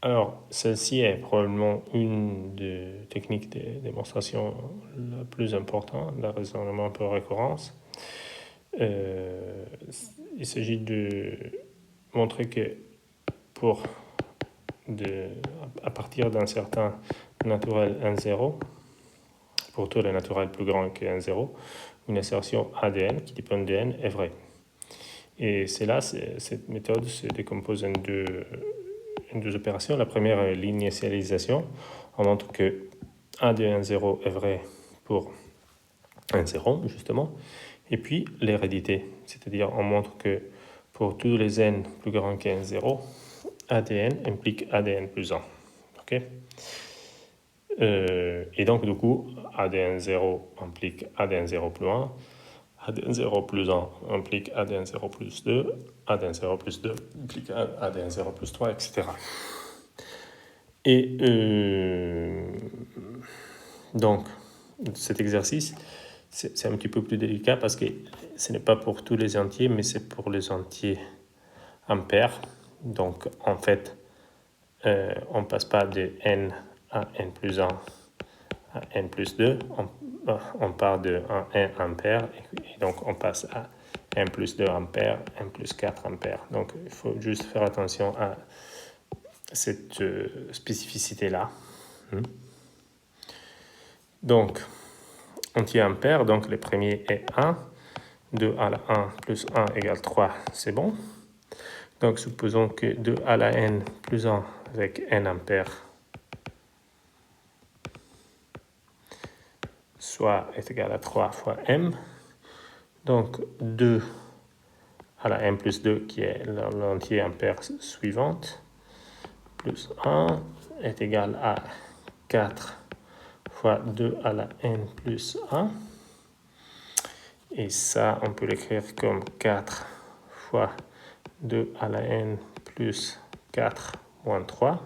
Alors, celle-ci est probablement une des techniques de démonstration la plus importante, la raisonnement par récurrence. Il s'agit de montrer que à partir d'un certain naturel 1,0, pour tous les naturels plus grands que 1,0, une assertion ADN qui dépend de n est vraie. Et cette méthode se décompose en deux opérations. La première est l'initialisation. On montre que A de 1,0 est vrai pour 1,0, justement. Et puis l'hérédité, c'est-à-dire on montre que pour tous les n plus grands que 1,0, ADN implique ADN plus 1. Okay. Et donc, du coup, ADN 0 implique ADN 0 plus 1, ADN 0 plus 1 implique ADN 0 plus 2, ADN 0 plus 2 implique ADN 0 plus 3, etc. Et donc, cet exercice, c'est un petit peu plus délicat parce que ce n'est pas pour tous les entiers, mais c'est pour les entiers impaires. Donc, en fait, on ne passe pas de n à n plus 1 à n plus 2, on part de 1 ampère, et donc on passe à n plus 2 ampères, n plus 4 ampères. Donc il faut juste faire attention à cette spécificité-là. Donc, entier ampère, donc le premier est 1, 2 à la 1 plus 1 égale 3, c'est bon. Donc supposons que 2 à la n plus 1 avec n ampères soit est égal à 3 fois m. Donc 2 à la n plus 2 qui est l'entier ampère suivante, plus 1 est égal à 4 fois 2 à la n plus 1. Et ça, on peut l'écrire comme 4 fois 2 à la n plus 4 moins 3.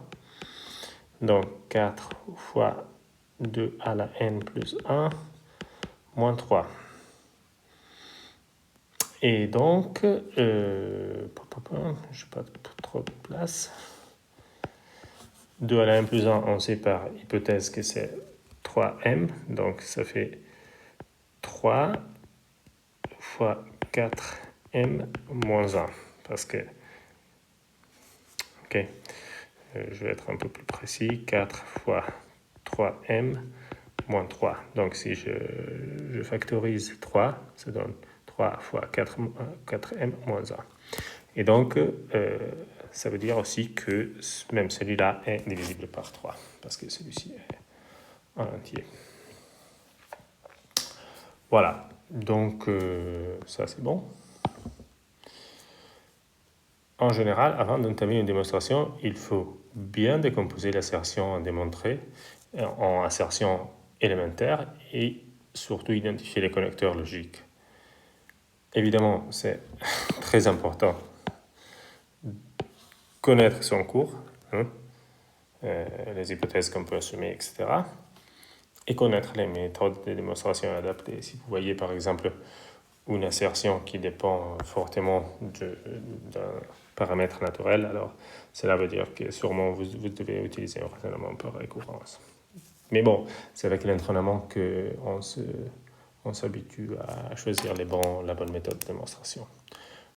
Donc 4 fois 2 à la n plus 1 moins 3. Et donc, je n'ai pas trop de place. 2 à la n plus 1, on sait par hypothèse que c'est 3m. Donc ça fait 3 fois 4m moins 1. Parce que, ok, je vais être un peu plus précis. 4 fois 3m moins 3. Donc si je factorise 3, ça donne 3 fois 4m moins 1. Et donc, ça veut dire aussi que même celui-là est divisible par 3, parce que celui-ci est un entier. Voilà, donc ça c'est bon. En général, avant d'entamer une démonstration, il faut bien décomposer l'assertion à démontrer en assertion élémentaire et surtout identifier les connecteurs logiques. Évidemment, c'est très important connaître son cours, les hypothèses qu'on peut assumer, etc. Et connaître les méthodes de démonstration adaptées. Si vous voyez par exemple une assertion qui dépend fortement d'un paramètre naturel, alors cela veut dire que sûrement vous devez utiliser un raisonnement par récurrence. Mais bon, c'est avec l'entraînement qu'on s'habitue à choisir la bonne méthode de démonstration.